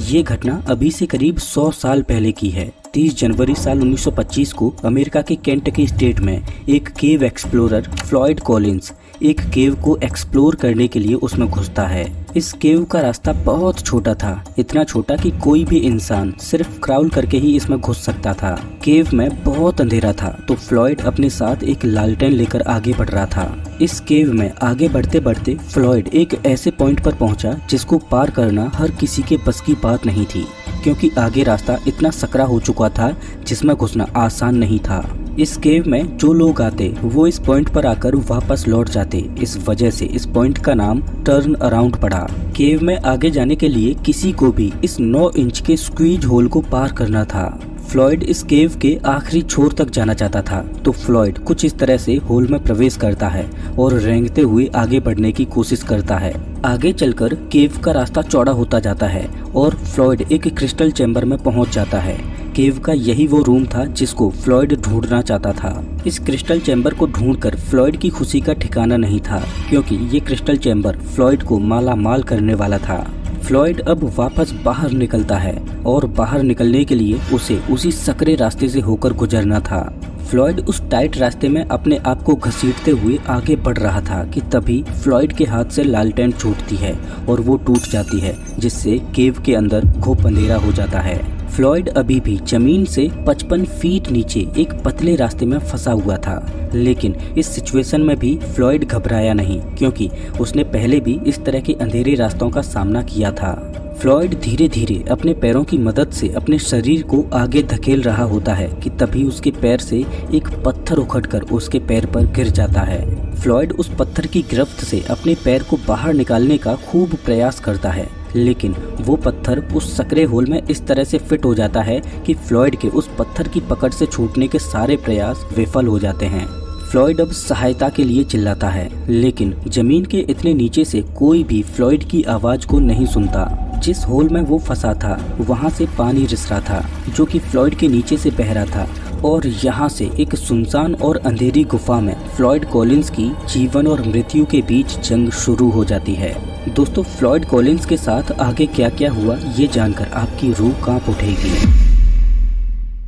ये घटना अभी से करीब 100 साल पहले की है। 30 जनवरी साल 1925 को अमेरिका के केंटकी स्टेट में एक केव एक्सप्लोरर फ्लॉयड कॉलिंस एक केव को एक्सप्लोर करने के लिए उसमें घुसता है। इस केव का रास्ता बहुत छोटा था, इतना छोटा कि कोई भी इंसान सिर्फ क्राउल करके ही इसमें घुस सकता था। केव में बहुत अंधेरा था, तो फ्लॉयड अपने साथ एक लालटेन लेकर आगे बढ़ रहा था। इस केव में आगे बढ़ते बढ़ते फ्लॉयड एक ऐसे पॉइंट पर पहुंचा जिसको पार करना हर किसी के बस की बात नहीं थी, क्योंकि आगे रास्ता इतना सकरा हो चुका था जिसमें घुसना आसान नहीं था। इस केव में जो लोग आते वो इस पॉइंट पर आकर वापस लौट जाते। इस वजह से इस पॉइंट का नाम टर्न अराउंड पड़ा। केव में आगे जाने के लिए किसी को भी इस 9 इंच के स्क्वीज होल को पार करना था। फ्लॉयड इस केव के आखिरी छोर तक जाना चाहता था, तो फ्लॉयड कुछ इस तरह से होल में प्रवेश करता है और रेंगते हुए आगे बढ़ने की कोशिश करता है। आगे चलकर केव का रास्ता चौड़ा होता जाता है और फ्लॉयड एक क्रिस्टल चैम्बर में पहुंच जाता है। केव का यही वो रूम था जिसको फ्लॉयड ढूंढना चाहता था। इस क्रिस्टल चैम्बर को ढूंढकर फ्लॉयड की खुशी का ठिकाना नहीं था, क्योंकि ये क्रिस्टल चैम्बर फ्लॉयड को माला माल करने वाला था। फ्लॉयड अब वापस बाहर निकलता है और बाहर निकलने के लिए उसे उसी सकरे रास्ते से होकर गुजरना था। फ्लॉयड उस टाइट रास्ते में अपने आप को घसीटते हुए आगे बढ़ रहा था कि तभी फ्लॉयड के हाथ से लालटेन छूटती है और वो टूट जाती है, जिससे केव के अंदर घुप अंधेरा हो जाता है। फ्लॉयड अभी भी जमीन से 55 फीट नीचे एक पतले रास्ते में फंसा हुआ था, लेकिन इस सिचुएशन में भी फ्लॉयड घबराया नहीं, क्योंकि उसने पहले भी इस तरह के अंधेरे रास्तों का सामना किया था। फ्लॉयड धीरे धीरे अपने पैरों की मदद से अपने शरीर को आगे धकेल रहा होता है कि तभी उसके पैर से एक पत्थर उखड़कर उसके पैर पर गिर जाता है। फ्लॉयड उस पत्थर की गिरफ्त से अपने पैर को बाहर निकालने का खूब प्रयास करता है, लेकिन वो पत्थर उस सकरे होल में इस तरह से फिट हो जाता है कि फ्लॉयड के उस पत्थर की पकड़ से छूटने के सारे प्रयास विफल हो जाते हैं। फ्लॉयड अब सहायता के लिए चिल्लाता है, लेकिन जमीन के इतने नीचे से कोई भी फ्लॉयड की आवाज को नहीं सुनता। जिस होल में वो फंसा था वहां से पानी रिस रहा था, जो कि फ्लॉयड के नीचे से बह रहा था, और यहाँ से एक सुनसान और अंधेरी गुफा में फ्लॉयड कॉलिंस की जीवन और मृत्यु के बीच जंग शुरू हो जाती है। दोस्तों, फ्लॉयड कॉलिंस के साथ आगे क्या क्या हुआ ये जानकर आपकी रूह कांप उठेगी।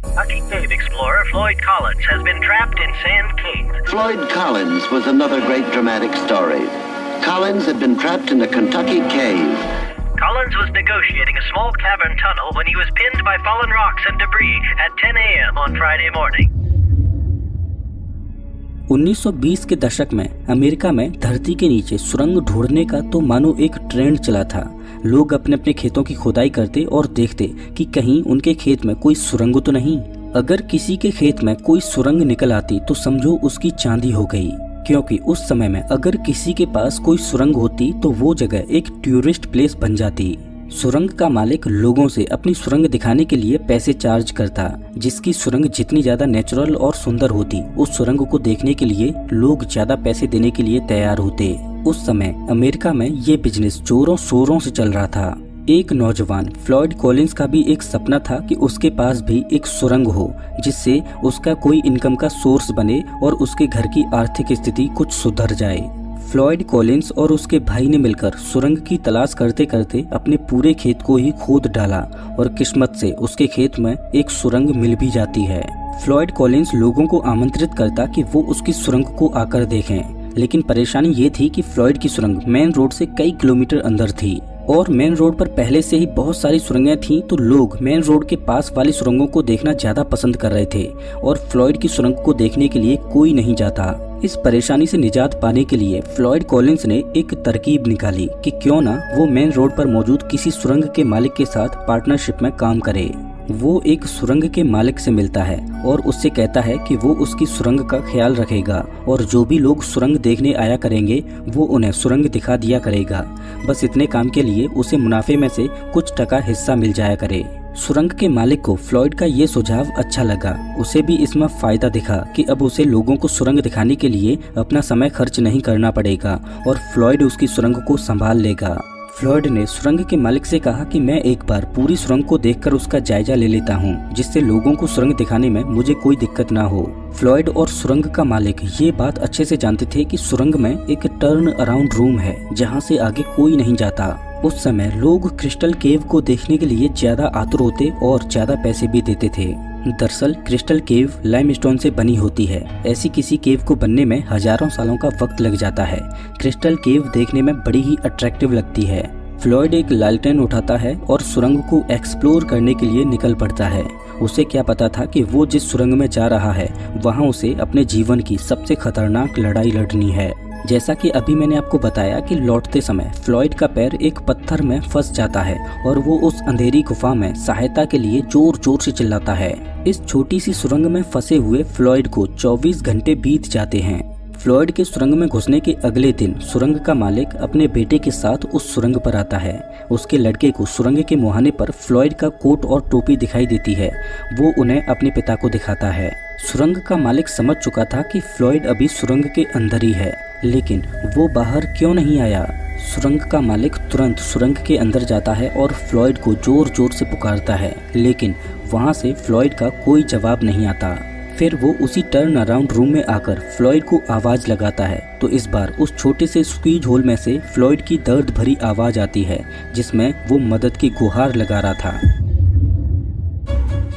Kentucky cave explorer Floyd Collins has been trapped in Sand Cave. Floyd Collins was another great dramatic story. Collins had been trapped in a Kentucky cave. Collins was negotiating a small cavern tunnel when he was pinned by fallen rocks and debris at 10 a.m. on Friday morning. 1920 के दशक में America में धरती के नीचे सुरंग ढूंढने का तो मानो एक ट्रेंड चला था। लोग अपने अपने खेतों की खुदाई करते और देखते कि कहीं उनके खेत में कोई सुरंग तो नहीं। अगर किसी के खेत में कोई सुरंग निकल आती तो समझो उसकी चांदी हो गई, क्योंकि उस समय में अगर किसी के पास कोई सुरंग होती तो वो जगह एक टूरिस्ट प्लेस बन जाती। सुरंग का मालिक लोगों से अपनी सुरंग दिखाने के लिए पैसे चार्ज करता। जिसकी सुरंग जितनी ज्यादा नेचुरल और सुंदर होती, उस सुरंग को देखने के लिए लोग ज्यादा पैसे देने के लिए तैयार होते। उस समय अमेरिका में ये बिजनेस जोरों शोरों से चल रहा था। एक नौजवान फ्लॉयड कॉलिंस का भी एक सपना था कि उसके पास भी एक सुरंग हो, जिससे उसका कोई इनकम का सोर्स बने और उसके घर की आर्थिक स्थिति कुछ सुधर जाए। फ्लॉयड कॉलिंस और उसके भाई ने मिलकर सुरंग की तलाश करते करते अपने पूरे खेत को ही खोद डाला और किस्मत से उसके खेत में एक सुरंग मिल भी जाती है। फ्लॉयड कॉलिंस लोगों को आमंत्रित करता कि वो उसकी सुरंग को आकर देखें, लेकिन परेशानी ये थी कि फ्लॉयड की सुरंग मेन रोड से कई किलोमीटर अंदर थी और मेन रोड पर पहले से ही बहुत सारी सुरंगें थीं, तो लोग मेन रोड के पास वाली सुरंगों को देखना ज्यादा पसंद कर रहे थे और फ्लॉयड की सुरंग को देखने के लिए कोई नहीं जाता। इस परेशानी से निजात पाने के लिए फ्लॉयड कॉलिंस ने एक तरकीब निकाली कि क्यों ना वो मेन रोड पर मौजूद किसी सुरंग के मालिक के साथ पार्टनरशिप में काम करे। वो एक सुरंग के मालिक से मिलता है और उससे कहता है कि वो उसकी सुरंग का ख्याल रखेगा और जो भी लोग सुरंग देखने आया करेंगे वो उन्हें सुरंग दिखा दिया करेगा। बस इतने काम के लिए उसे मुनाफे में से कुछ टका हिस्सा मिल जाया करे। सुरंग के मालिक को फ्लॉयड का ये सुझाव अच्छा लगा। उसे भी इसमें फायदा दिखा कि अब उसे लोगों को सुरंग दिखाने के लिए अपना समय खर्च नहीं करना पड़ेगा और फ्लॉयड उसकी सुरंग को संभाल लेगा। फ्लॉयड ने सुरंग के मालिक से कहा कि मैं एक बार पूरी सुरंग को देखकर उसका जायजा ले लेता हूँ, जिससे लोगों को सुरंग दिखाने में मुझे कोई दिक्कत ना हो। फ्लॉयड और सुरंग का मालिक ये बात अच्छे से जानते थे कि सुरंग में एक टर्न अराउंड रूम है जहाँ से आगे कोई नहीं जाता उस समय लोग क्रिस्टल केव को देखने के लिए ज्यादा आतुर होते और ज्यादा पैसे भी देते थे। दरअसल क्रिस्टल केव लाइमस्टोन से बनी होती है। ऐसी किसी केव को बनने में हजारों सालों का वक्त लग जाता है। क्रिस्टल केव देखने में बड़ी ही अट्रैक्टिव लगती है। फ्लॉयड एक लालटेन उठाता है और सुरंग को एक्सप्लोर करने के लिए निकल पड़ता है। उसे क्या पता था कि वो जिस सुरंग में जा रहा है वहाँ उसे अपने जीवन की सबसे खतरनाक लड़ाई लड़नी है। जैसा कि अभी मैंने आपको बताया कि लौटते समय फ्लॉयड का पैर एक पत्थर में फंस जाता है और वो उस अंधेरी गुफा में सहायता के लिए जोर जोर से चिल्लाता है। इस छोटी सी सुरंग में फंसे हुए फ्लॉयड को 24 घंटे बीत जाते हैं। फ्लॉयड के सुरंग में घुसने के अगले दिन सुरंग का मालिक अपने बेटे के साथ उस सुरंग पर आता है। उसके लड़के को सुरंग के मुहाने पर फ्लॉयड का कोट और टोपी दिखाई देती है। वो उन्हें अपने पिता को दिखाता है। सुरंग का मालिक समझ चुका था कि फ्लॉयड अभी सुरंग के अंदर ही है, लेकिन वो बाहर क्यों नहीं आया। सुरंग का मालिक तुरंत सुरंग के अंदर जाता है और फ्लॉयड को जोर जोर से पुकारता है, लेकिन वहाँ से फ्लॉयड का कोई जवाब नहीं आता। फिर वो उसी टर्न अराउंड रूम में आकर फ्लॉयड को आवाज लगाता है, तो इस बार उस छोटे से स्क्वीज होल में से फ्लॉयड की दर्द भरी आवाज आती है, जिसमें वो मदद की गुहार लगा रहा था।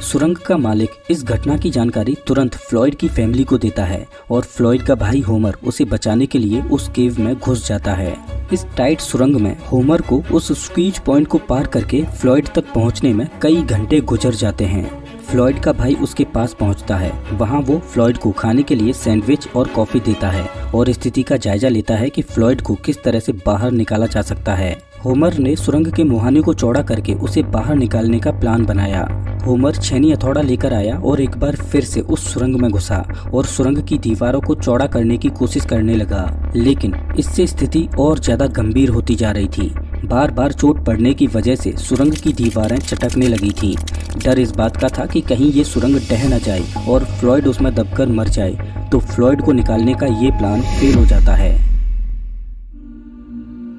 सुरंग का मालिक इस घटना की जानकारी तुरंत फ्लॉयड की फैमिली को देता है और फ्लॉयड का भाई होमर उसे बचाने के लिए उस केव में घुस जाता है। इस टाइट सुरंग में होमर को उस स्क्वीज पॉइंट को पार करके फ्लॉयड तक पहुंचने में कई घंटे गुजर जाते हैं। फ्लॉयड का भाई उसके पास पहुंचता है। वहां वो फ्लॉयड को खाने के लिए सैंडविच और कॉफी देता है और स्थिति का जायजा लेता है कि फ्लॉयड को किस तरह से बाहर निकाला जा सकता है। होमर ने सुरंग के मुहाने को चौड़ा करके उसे बाहर निकालने का प्लान बनाया। होमर छेनी हथौड़ा लेकर आया और एक बार फिर से उस सुरंग में घुसा और सुरंग की दीवारों को चौड़ा करने की कोशिश करने लगा, लेकिन इससे स्थिति और ज्यादा गंभीर होती जा रही थी। बार बार चोट पड़ने की वजह से सुरंग की दीवारें चटकने लगी थी। डर इस बात का था कि कहीं ये सुरंग ढह न जाए और फ्लॉयड उसमें दबकर मर जाए, तो फ्लॉयड को निकालने का ये प्लान फेल हो जाता है।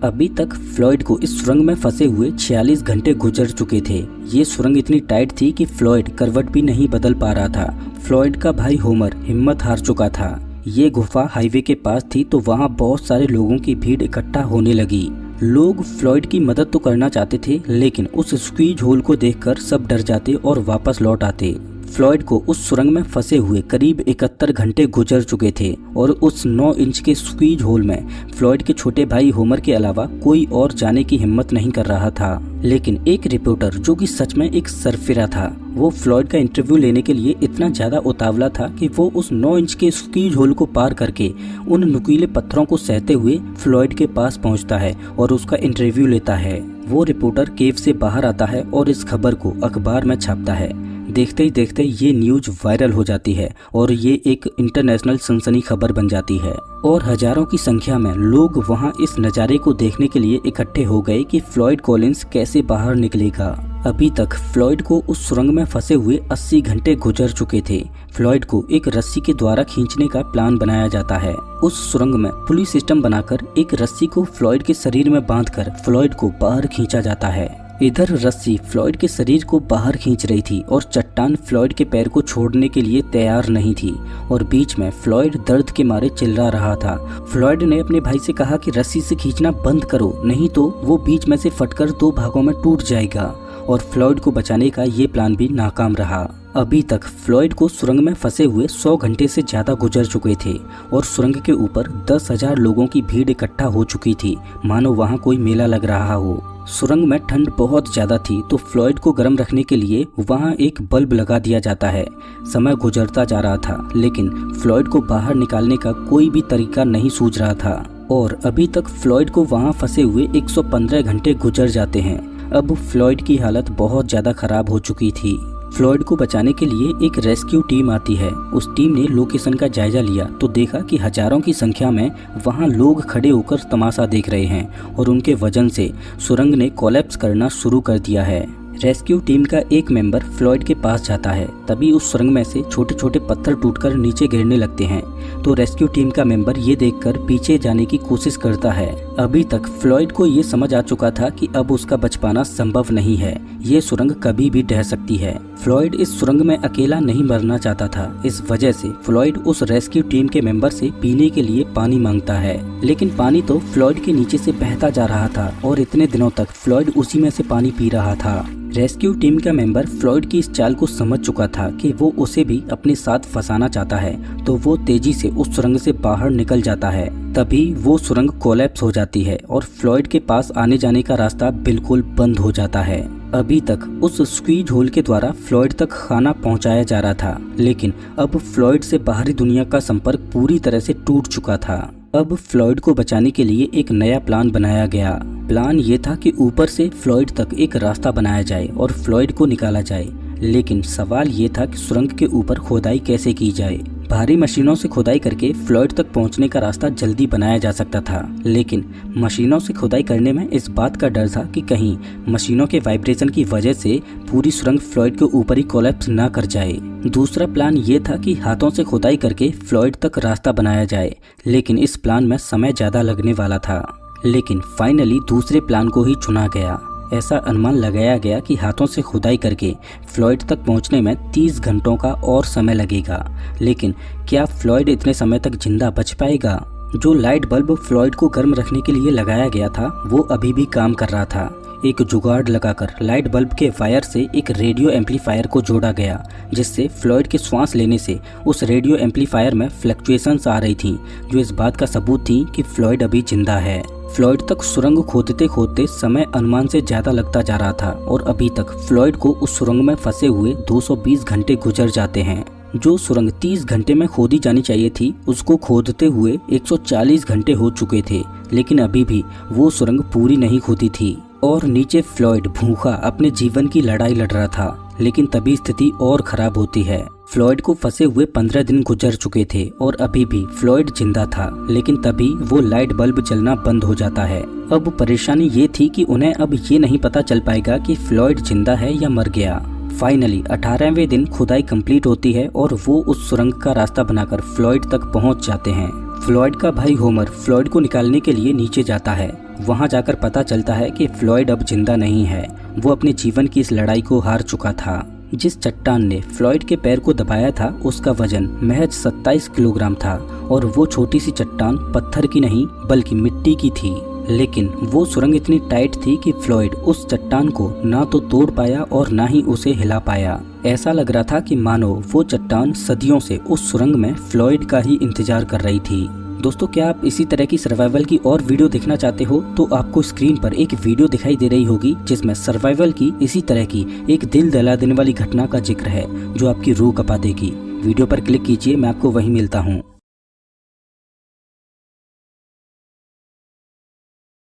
अभी तक फ्लॉयड को इस सुरंग में फंसे हुए 46 घंटे गुजर चुके थे। ये सुरंग इतनी टाइट थी कि फ्लॉयड करवट भी नहीं बदल पा रहा था। फ्लॉयड का भाई होमर हिम्मत हार चुका था। ये गुफा हाईवे के पास थी, तो वहाँ बहुत सारे लोगों की भीड़ इकट्ठा होने लगी। लोग फ्लॉयड की मदद तो करना चाहते थे, लेकिन उस स्क्वीज होल को देखकर सब डर जाते और वापस लौट आते। फ्लॉयड को उस सुरंग में फंसे हुए करीब 71 घंटे गुजर चुके थे और उस 9 इंच के स्क्वीज होल में फ्लॉयड के छोटे भाई होमर के अलावा कोई और जाने की हिम्मत नहीं कर रहा था। लेकिन एक रिपोर्टर, जो कि सच में एक सरफिरा था, वो फ्लॉयड का इंटरव्यू लेने के लिए इतना ज्यादा उतावला था कि वो उस 9 इंच के स्क्वीज होल को पार करके उन नुकीले पत्थरों को सहते हुए फ्लॉयड के पास पहुंचता है और उसका इंटरव्यू लेता है। वो रिपोर्टर केव से बाहर आता है और इस खबर को अखबार में छापता है। देखते ही देखते ये न्यूज वायरल हो जाती है और ये एक इंटरनेशनल सनसनी खबर बन जाती है और हजारों की संख्या में लोग वहां इस नज़ारे को देखने के लिए इकट्ठे हो गए कि फ्लॉयड कॉलिंस कैसे बाहर निकलेगा। अभी तक फ्लॉयड को उस सुरंग में फंसे हुए 80 घंटे गुजर चुके थे। फ्लॉयड को एक रस्सी के द्वारा खींचने का प्लान बनाया जाता है। उस सुरंग में पुली सिस्टम बनाकर एक रस्सी को फ्लॉयड के शरीर में बांधकर फ्लॉयड को बाहर खींचा जाता है। इधर रस्सी फ्लॉयड के शरीर को बाहर खींच रही थी और चट्टान फ्लॉयड के पैर को छोड़ने के लिए तैयार नहीं थी और बीच में फ्लॉयड दर्द के मारे चिल्ला रहा था। फ्लॉयड ने अपने भाई से कहा कि रस्सी से खींचना बंद करो, नहीं तो वो बीच में से फटकर 2 भागों में टूट जाएगा, और फ्लॉयड को बचाने का ये प्लान भी नाकाम रहा। अभी तक फ्लॉयड को सुरंग में फंसे हुए 100 घंटे से ज्यादा गुजर चुके थे और सुरंग के ऊपर 10,000 लोगों की भीड़ इकट्ठा हो चुकी थी, मानो वहाँ कोई मेला लग रहा हो। सुरंग में ठंड बहुत ज्यादा थी, तो फ्लॉयड को गर्म रखने के लिए वहाँ एक बल्ब लगा दिया जाता है। समय गुजरता जा रहा था, लेकिन फ्लॉयड को बाहर निकालने का कोई भी तरीका नहीं सूझ रहा था और अभी तक फ्लॉयड को वहाँ फंसे हुए 115 घंटे गुजर जाते हैं। अब फ्लॉयड की हालत बहुत ज्यादा खराब हो चुकी थी। फ्लॉयड को बचाने के लिए एक रेस्क्यू टीम आती है। उस टीम ने लोकेशन का जायजा लिया तो देखा कि हजारों की संख्या में वहां लोग खड़े होकर तमाशा देख रहे हैं और उनके वजन से सुरंग ने कोलैप्स करना शुरू कर दिया है। रेस्क्यू टीम का एक मेंबर फ्लॉयड के पास जाता है, तभी उस सुरंग में से छोटे छोटे पत्थर टूटकर नीचे गिरने लगते हैं। तो रेस्क्यू टीम का मेंबर ये देखकर पीछे जाने की कोशिश करता है। अभी तक फ्लॉयड को ये समझ आ चुका था कि अब उसका बच पाना संभव नहीं है, ये सुरंग कभी भी ढह सकती है। फ्लॉयड इस सुरंग में अकेला नहीं मरना चाहता था, इस वजह से फ्लॉयड उस रेस्क्यू टीम के मेंबर से पीने के लिए पानी मांगता है, लेकिन पानी तो फ्लॉयड के नीचे से बहता जा रहा था और इतने दिनों तक फ्लॉयड उसी में से पानी पी रहा था। रेस्क्यू टीम का मेंबर फ्लॉयड की इस चाल को समझ चुका था कि वो उसे भी अपने साथ फंसाना चाहता है, तो वो तेजी से उस सुरंग से बाहर निकल जाता है। तभी वो सुरंग कोलैप्स हो जाती है और फ्लॉयड के पास आने जाने का रास्ता बिल्कुल बंद हो जाता है। अभी तक उस स्क्वीज होल के द्वारा फ्लॉयड तक खाना पहुंचाया जा रहा था, लेकिन अब फ्लॉयड से बाहरी दुनिया का संपर्क पूरी तरह से टूट चुका था। अब फ्लॉयड को बचाने के लिए एक नया प्लान बनाया गया। प्लान ये था कि ऊपर से फ्लॉयड तक एक रास्ता बनाया जाए और फ्लॉयड को निकाला जाए, लेकिन सवाल ये था कि सुरंग के ऊपर खोदाई कैसे की जाए। भारी मशीनों से खुदाई करके फ्लॉयड तक पहुंचने का रास्ता जल्दी बनाया जा सकता था, लेकिन मशीनों से खुदाई करने में इस बात का डर था कि कहीं मशीनों के वाइब्रेशन की वजह से पूरी सुरंग फ्लॉयड के ऊपर ही कोलैप्स ना कर जाए। दूसरा प्लान ये था कि हाथों से खुदाई करके फ्लॉयड तक रास्ता बनाया जाए, लेकिन इस प्लान में समय ज्यादा लगने वाला था। लेकिन फाइनली दूसरे प्लान को ही चुना गया। ऐसा अनुमान लगाया गया कि हाथों से खुदाई करके फ्लॉयड तक पहुंचने में 30 घंटों का और समय लगेगा, लेकिन क्या फ्लॉयड इतने समय तक जिंदा बच पाएगा? जो लाइट बल्ब फ्लॉयड को गर्म रखने के लिए लगाया गया था वो अभी भी काम कर रहा था। एक जुगाड़ लगाकर लाइट बल्ब के वायर से एक रेडियो एम्पलीफायर को जोड़ा गया, जिससे फ्लॉयड के श्वास लेने से उस रेडियो एम्पलीफायर में फ्लक्चुएशंस आ रही थी, जो इस बात का सबूत थी कि फ्लॉयड अभी जिंदा है। फ्लॉयड तक सुरंग खोदते खोदते समय अनुमान से ज्यादा लगता जा रहा था और अभी तक फ्लॉयड को उस सुरंग में फंसे हुए 220 घंटे गुजर जाते हैं। जो सुरंग 30 घंटे में खोदी जानी चाहिए थी, उसको खोदते हुए 140 घंटे हो चुके थे, लेकिन अभी भी वो सुरंग पूरी नहीं खोदी थी और नीचे फ्लॉयड भूखा अपने जीवन की लड़ाई लड़ रहा था। लेकिन तभी स्थिति और खराब होती है। फ्लॉयड को फंसे हुए 15 दिन गुजर चुके थे और अभी भी फ्लॉयड जिंदा था, लेकिन तभी वो लाइट बल्ब जलना बंद हो जाता है। अब परेशानी ये थी कि उन्हें अब ये नहीं पता चल पाएगा कि फ्लॉयड जिंदा है या मर गया। फाइनली 18वें दिन खुदाई कंप्लीट होती है और वो उस सुरंग का रास्ता बनाकर फ्लॉयड तक पहुंच जाते हैं। फ्लॉयड का भाई होमर फ्लॉयड को निकालने के लिए नीचे जाता है। वहां जाकर पता चलता है कि फ्लॉयड अब जिंदा नहीं है, वो अपने जीवन की इस लड़ाई को हार चुका था। जिस चट्टान ने फ्लॉयड के पैर को दबाया था उसका वजन महज 27 किलोग्राम था और वो छोटी सी चट्टान पत्थर की नहीं बल्कि मिट्टी की थी। लेकिन वो सुरंग इतनी टाइट थी कि फ्लॉयड उस चट्टान को ना तो तोड़ पाया और ना ही उसे हिला पाया। ऐसा लग रहा था कि मानो वो चट्टान सदियों से उस सुरंग में फ्लॉयड का ही इंतजार कर रही थी। दोस्तों, क्या आप इसी तरह की सर्वाइवल की और वीडियो देखना चाहते हो तो आपको स्क्रीन पर एक वीडियो दिखाई दे रही होगी जिसमें सर्वाइवल की इसी तरह की एक दिल दहला देने वाली घटना का जिक्र है जो आपकी रूह कपा देगी। वीडियो पर क्लिक कीजिए, मैं आपको वहीं मिलता हूँ।